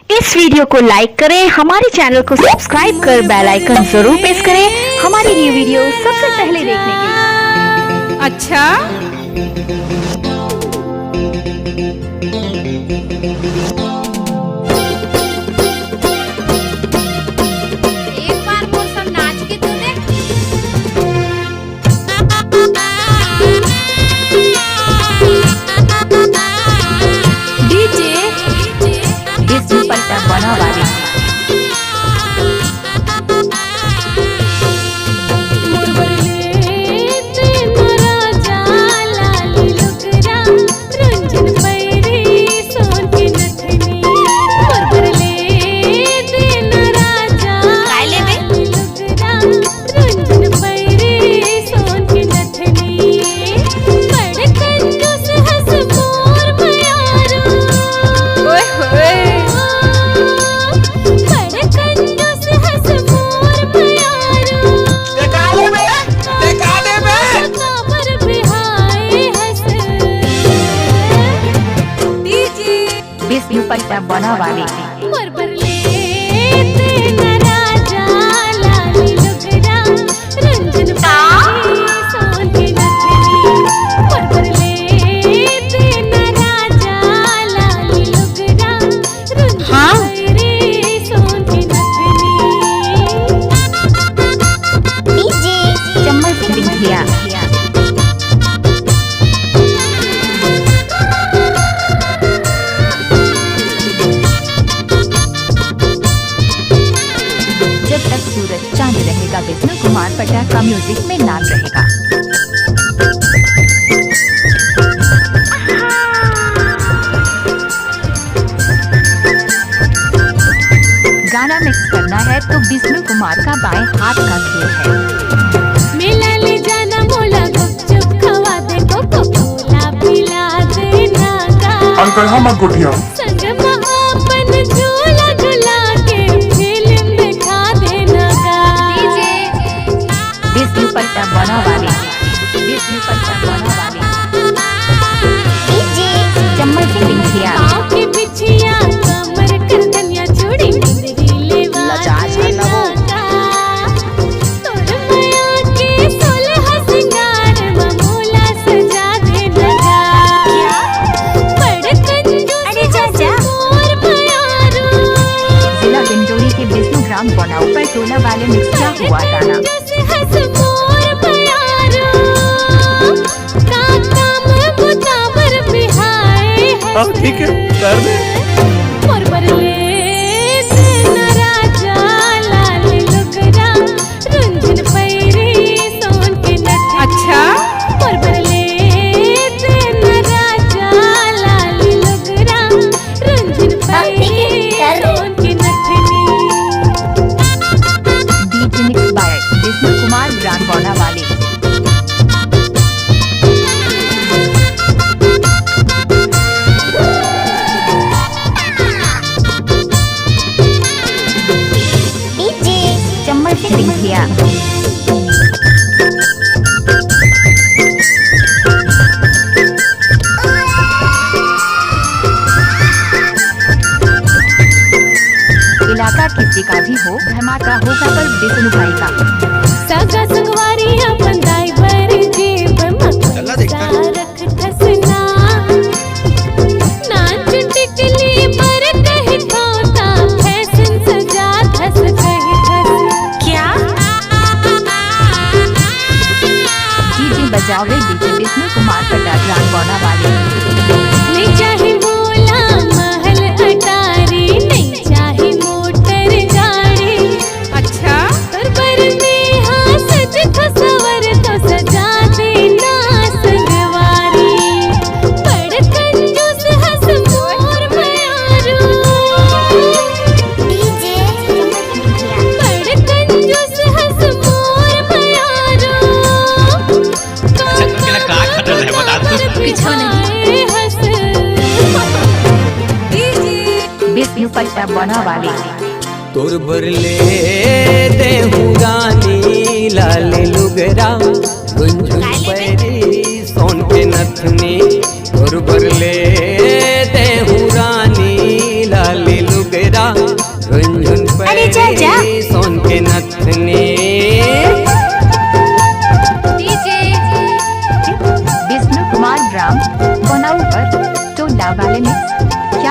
इस video को लाइक करें, हमारे चैनल को सब्सक्राइब कर बेल आइकन जरूर प्रेस करें हमारी न्यू वीडियो सबसे पहले देखने के लिए। अच्छा एक बार वो सब नाच के तो देख। डीजे इस दुपट्टा बना वाली दुपट्टा बना वाली चांद रहेगा, विष्णु कुमार पटेल का म्यूजिक में नाम रहेगा। गाना मिक्स करना है तो विष्णु कुमार का बाएं हाथ का खेल है। मेला ले जाना मोला, गुपचुप खवा दे, कोको कोला पिला देना का। अंकल हम गुटिया संगमा अपन झूला झूला के फिल्म दिखा देना का। विष्णु पट्टा बना वाली, विष्णु पट्टा बना वाली चम्मच की बिंदिया पाँव की बिछिया, कमर कर धनिया चूड़ी, बिंदी लेवा देना का। तोर माया के सोलह सिंगार ममूला सजा देना का। बड़ कंजूस मोर प्यारो, जिला डिंडोरी के विष्णु ग्राम बनाऊ पर टोला वाले मिक्स किया हुआ गाना। ठीक है कर दे। अच्छा DJ mix by Vishnu Kumar ग्राम बना वाली। चम्मच की बिंदिया इलाका किसी का भी हो, धमाका होगा पर विष्णु भाई का। सगा संगवारी अपन ड्राइवर जेब मक्खा रख ठसना, नाच टिकली पर कहीं खोता, फैशन सजा धस कहीं धस। क्या डीजे बजाओ रे डीजे विष्णु कुमार पटेल ग्राम बना वाली। नहीं चाहे बोला महल अटारी, नहीं चाहे मोटर गाड़ी। अच्छा पर में हाँ सज खसवर तो सजा देना संगवारी। बड़ कंजूस हंस मोर प्यारो, बड़ कंजूस हंस मोर प्यारो। पीछे नहीं विष्णु पट्टा बना वाली। तोर बरले देहू रानी लाल लुगरा, गुंजुन पैरी सोन के नथनी। तोर बरले देहू रानी लाल लुगरा, नथनी। डीजे विष्णु कुमार ब्राम कोनाऊ पर टोडा वाले मिक्स